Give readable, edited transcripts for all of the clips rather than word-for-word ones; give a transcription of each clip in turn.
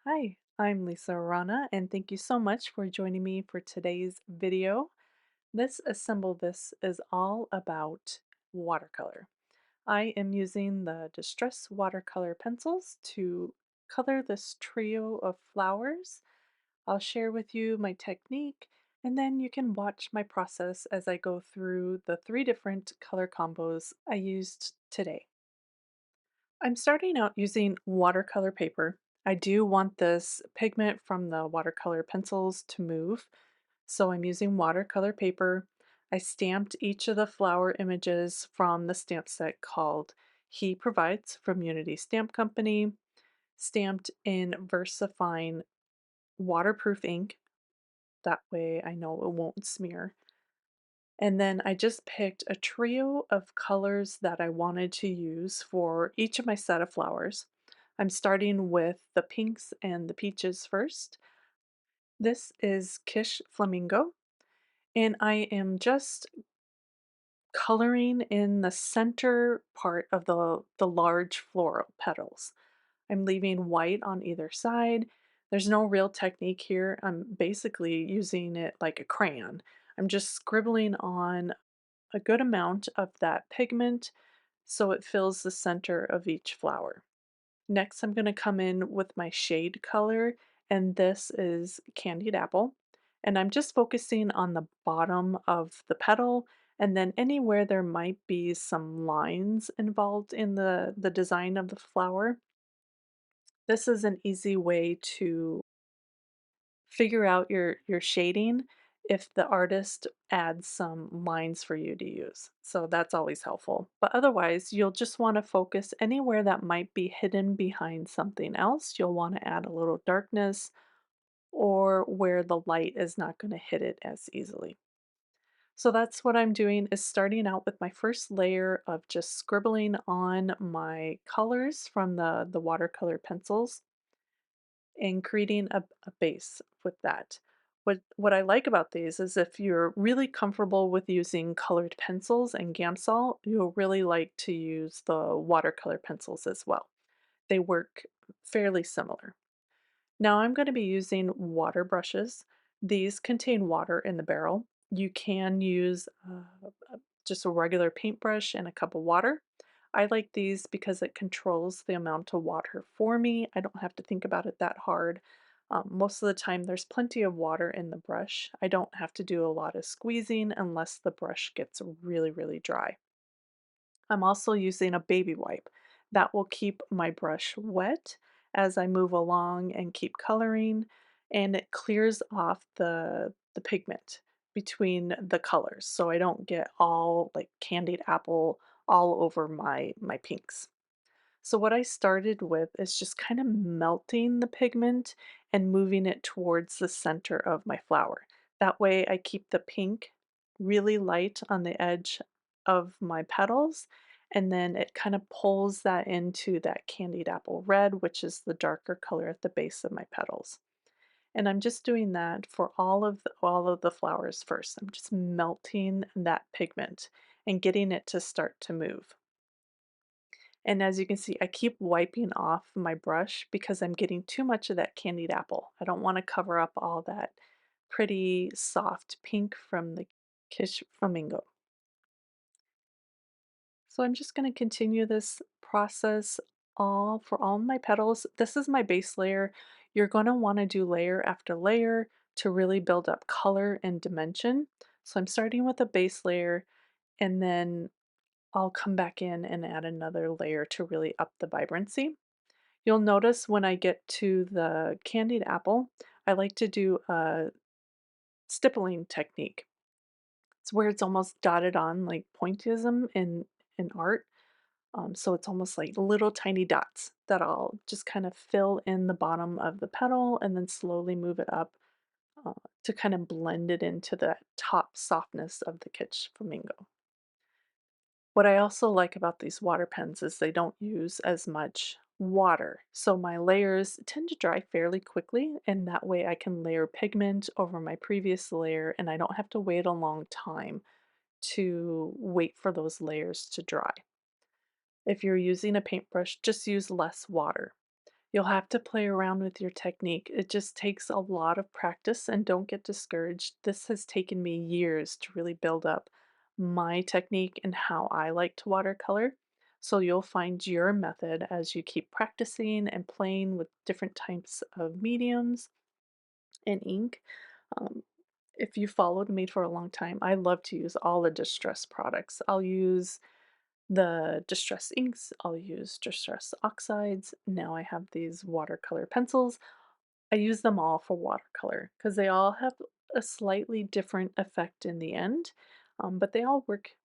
Hi, I'm Lisa Arana, and thank you so much for joining me for today's video. This Assemble This is all about watercolor. I am using the Distress Watercolor Pencils to color this trio of flowers. I'll share with you my technique, and then you can watch my process as I go through the three different color combos I used today. I'm starting out using watercolor paper. I do want this pigment from the watercolor pencils to move, so I'm using watercolor paper. I stamped each of the flower images from the stamp set called He Provides from Unity Stamp Company, stamped in VersaFine waterproof ink. That way I know it won't smear. And then I just picked a trio of colors that I wanted to use for each of my set of flowers. I'm starting with the pinks and the peaches first. This is Kish Flamingo, and I am just coloring in the center part of the large floral petals. I'm leaving white on either side. There's no real technique here. I'm basically using it like a crayon. I'm just scribbling on a good amount of that pigment so it fills the center of each flower. Next, I'm going to come in with my shade color, and this is Candied Apple. And I'm just focusing on the bottom of the petal, and then anywhere there might be some lines involved in the design of the flower. This is an easy way to figure out your shading if the artist adds some lines for you to use. So that's always helpful. But otherwise, you'll just want to focus anywhere that might be hidden behind something else. You'll want to add a little darkness or where the light is not going to hit it as easily. So that's what I'm doing is starting out with my first layer of just scribbling on my colors from the watercolor pencils and creating a base with that. What I like about these is if you're really comfortable with using colored pencils and Gamsol, you'll really like to use the watercolor pencils as well. They work fairly similar. Now I'm going to be using water brushes. These contain water in the barrel. You can use just a regular paintbrush and a cup of water. I like these because it controls the amount of water for me. I don't have to think about it that hard. Most of the time there's plenty of water in the brush. I don't have to do a lot of squeezing unless the brush gets really, really dry. I'm also using a baby wipe. That will keep my brush wet as I move along and keep coloring, and it clears off the pigment between the colors so I don't get all like candied apple all over my pinks. So what I started with is just kind of melting the pigment and moving it towards the center of my flower. That way I keep the pink really light on the edge of my petals, and then it kind of pulls that into that candied apple red, which is the darker color at the base of my petals. And I'm just doing that for all of the flowers first. I'm just melting that pigment and getting it to start to move. And as you can see, I keep wiping off my brush because I'm getting too much of that candied apple. I don't want to cover up all that pretty soft pink from the Kish Flamingo. So I'm just going to continue this process all for all my petals. This is my base layer. You're going to want to do layer after layer to really build up color and dimension. So I'm starting with a base layer, and then I'll come back in and add another layer to really up the vibrancy. You'll notice when I get to the candied apple, I like to do a stippling technique. It's where it's almost dotted on like pointillism in art. So it's almost like little tiny dots that I'll just kind of fill in the bottom of the petal and then slowly move it up uh, to kind of blend it into the top softness of the Kitsch Flamingo. What I also like about these water pens is they don't use as much water. So my layers tend to dry fairly quickly, and that way I can layer pigment over my previous layer and I don't have to wait a long time to wait for those layers to dry. If you're using a paintbrush, just use less water. You'll have to play around with your technique. It just takes a lot of practice, and don't get discouraged. This has taken me years to really build up my technique and how I like to watercolor. So you'll find your method as you keep practicing and playing with different types of mediums and ink. Um, if you followed me for a long time, I love to use all the Distress products. I'll use the Distress inks, I'll use Distress oxides. Now I have these watercolor pencils. I use them all for watercolor because they all have a slightly different effect in the end, but they all work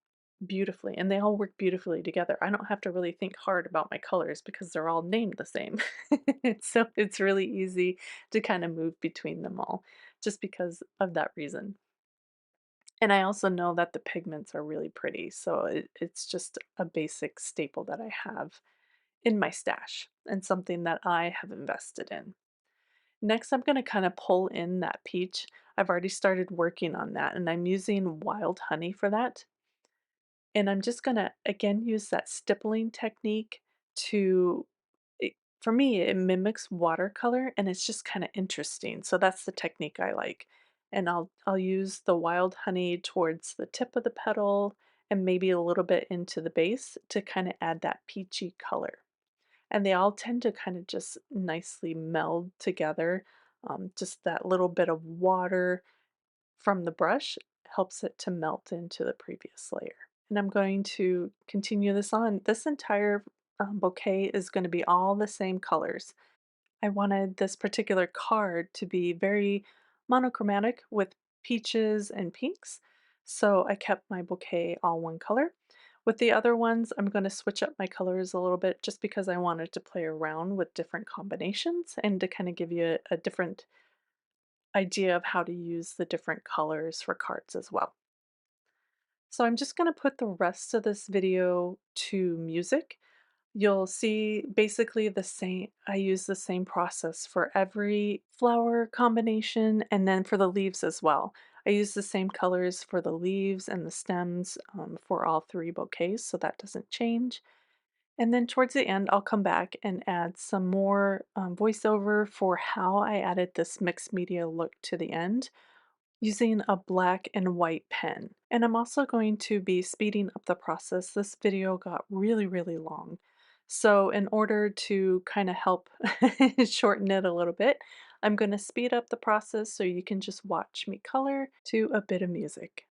beautifully and they all work beautifully together. I don't have to really think hard about my colors because they're all named the same. So it's really easy to kind of move between them all just because of that reason. And I also know that the pigments are really pretty, so it's just a basic staple that I have in my stash and something that I have invested in. Next, I'm going to kind of pull in that peach. I've already started working on that, and I'm using wild honey for that. And I'm just going to again use that stippling technique to for me it mimics watercolor and it's just kind of interesting. So that's the technique I like. And I'll use the wild honey towards the tip of the petal and maybe a little bit into the base to kind of add that peachy color. And they all tend to kind of just nicely meld together. Just that little bit of water from the brush helps it to melt into the previous layer. And I'm going to continue this on. This entire bouquet is going to be all the same colors. I wanted this particular card to be very monochromatic with peaches and pinks, so I kept my bouquet all one color. With the other ones, I'm going to switch up my colors a little bit just because I wanted to play around with different combinations and to kind of give you a different idea of how to use the different colors for cards as well. So I'm just going to put the rest of this video to music. You'll see basically the same, I use the same process for every flower combination and then for the leaves as well. I use the same colors for the leaves and the stems for all three bouquets, so that doesn't change. And then towards the end, I'll come back and add some more voiceover for how I added this mixed media look to the end using a black and white pen. And I'm also going to be speeding up the process. This video got really, really long. So in order to kind of help shorten it a little bit, I'm going to speed up the process so you can just watch me color to a bit of music.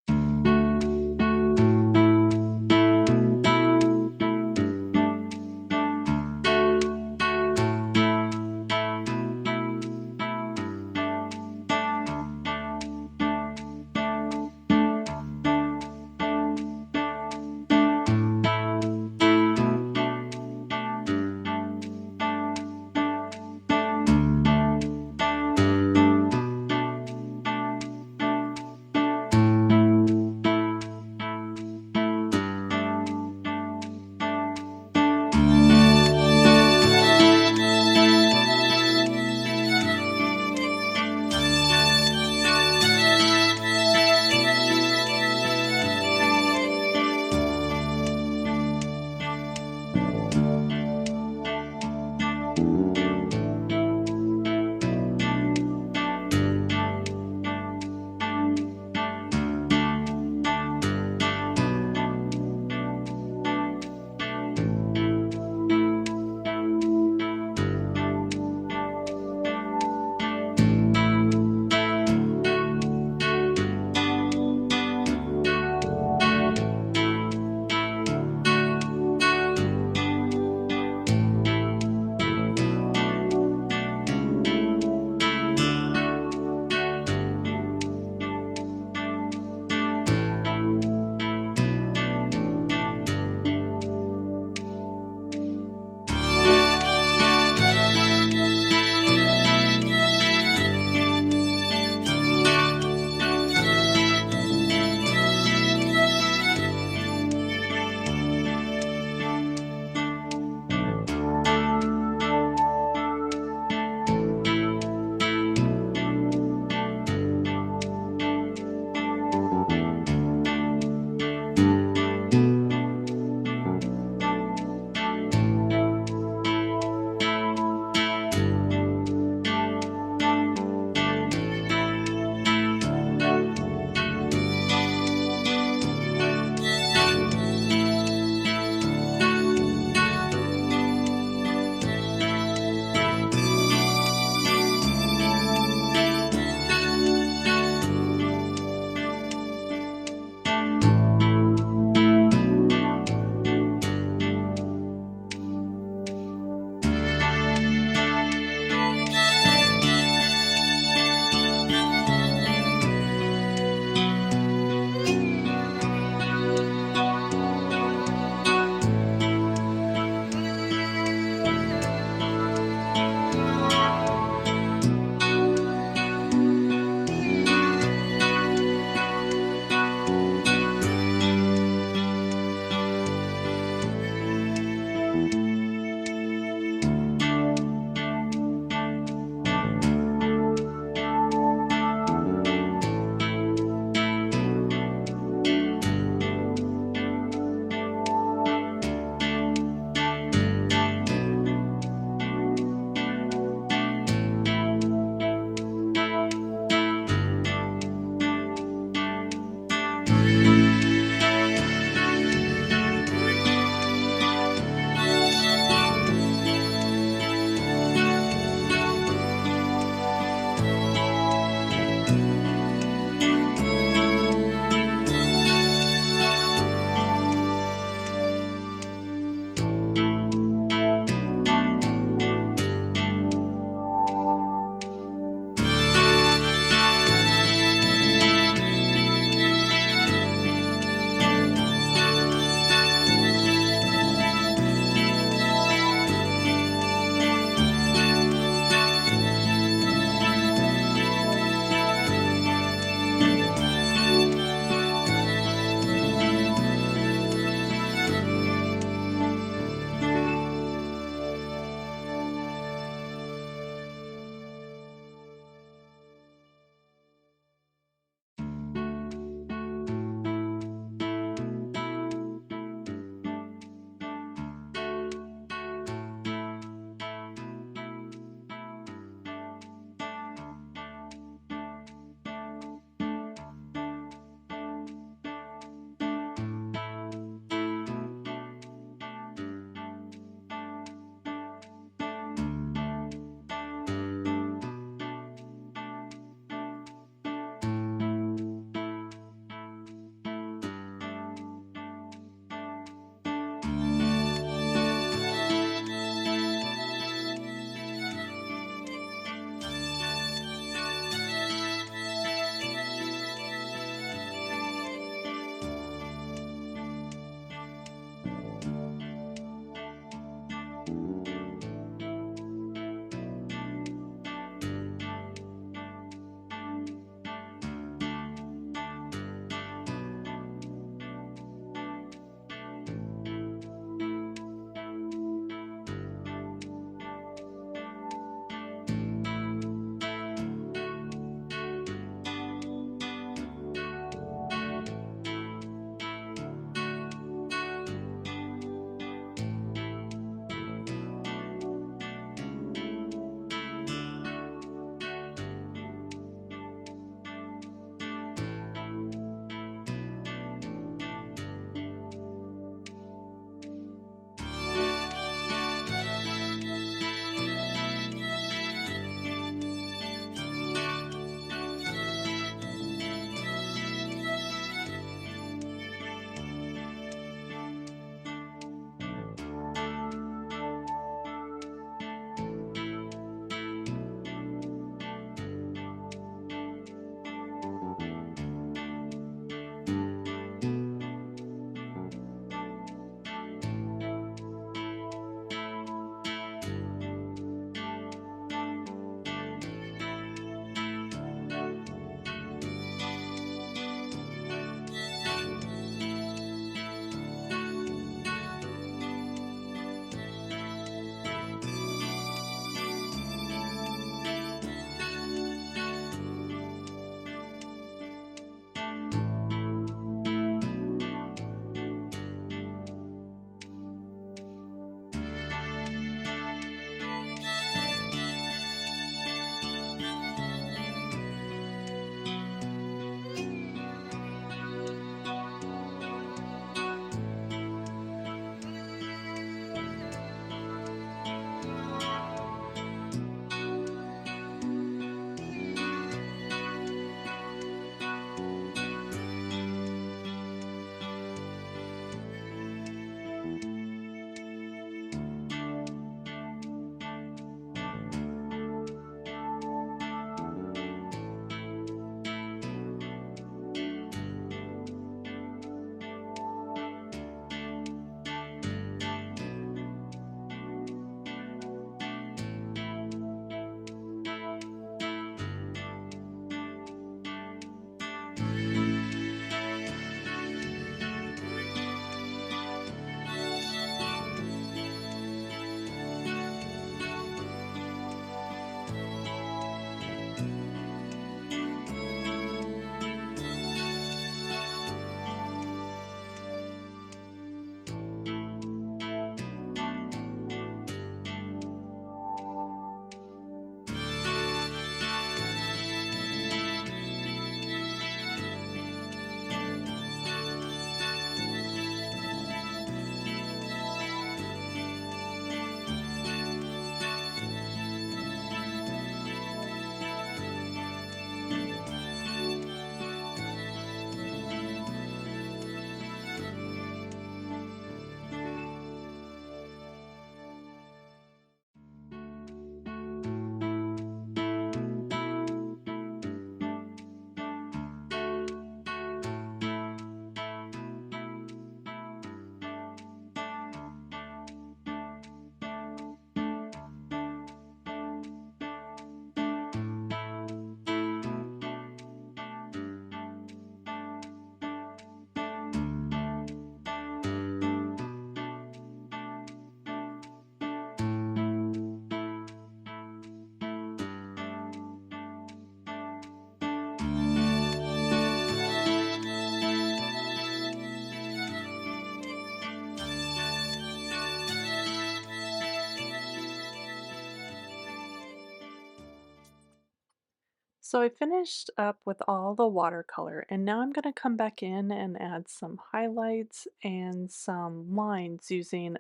So I finished up with all the watercolor and now I'm going to come back in and add some highlights and some lines using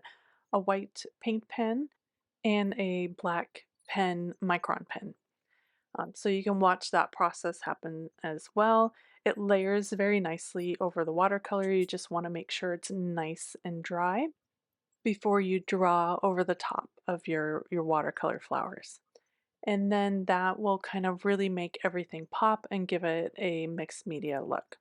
a white paint pen and a black pen, micron pen. So you can watch that process happen as well. It layers very nicely over the watercolor. You just want to make sure it's nice and dry before you draw over the top of your watercolor flowers. And then that will kind of really make everything pop and give it a mixed media look.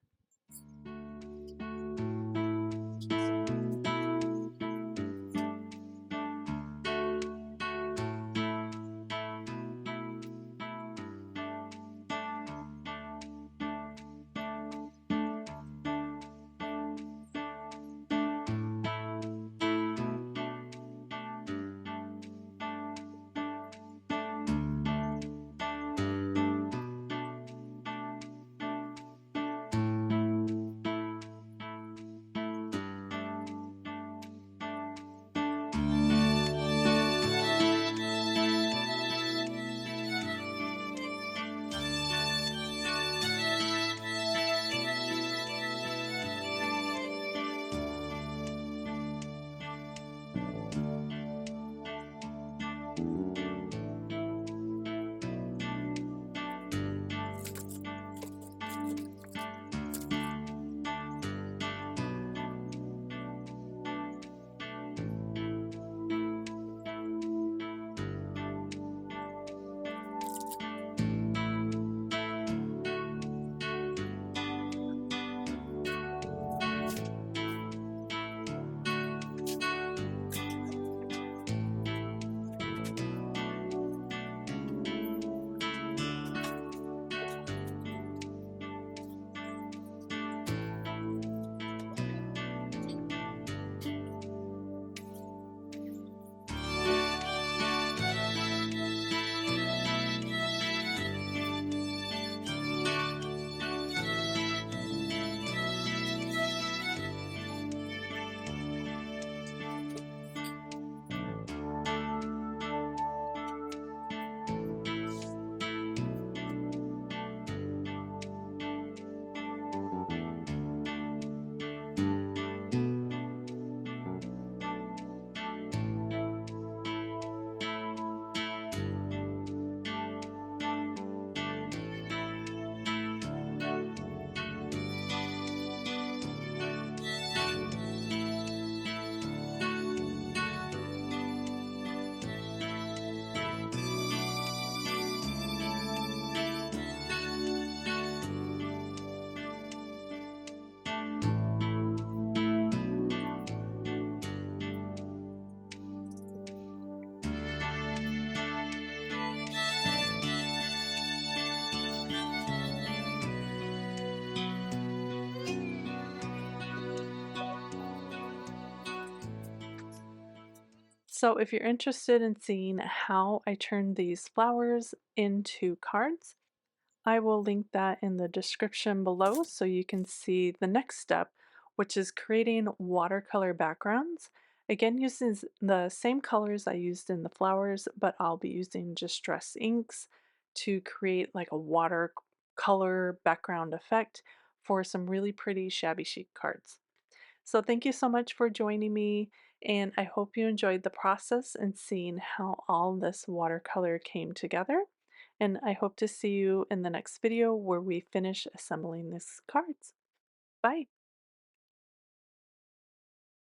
So if you're interested in seeing how I turned these flowers into cards, I will link that in the description below so you can see the next step, which is creating watercolor backgrounds. Again, using the same colors I used in the flowers, but I'll be using Distress inks to create like a watercolor background effect for some really pretty shabby chic cards. So thank you so much for joining me, and I hope you enjoyed the process and seeing how all this watercolor came together. And I hope to see you in the next video where we finish assembling these cards. Bye!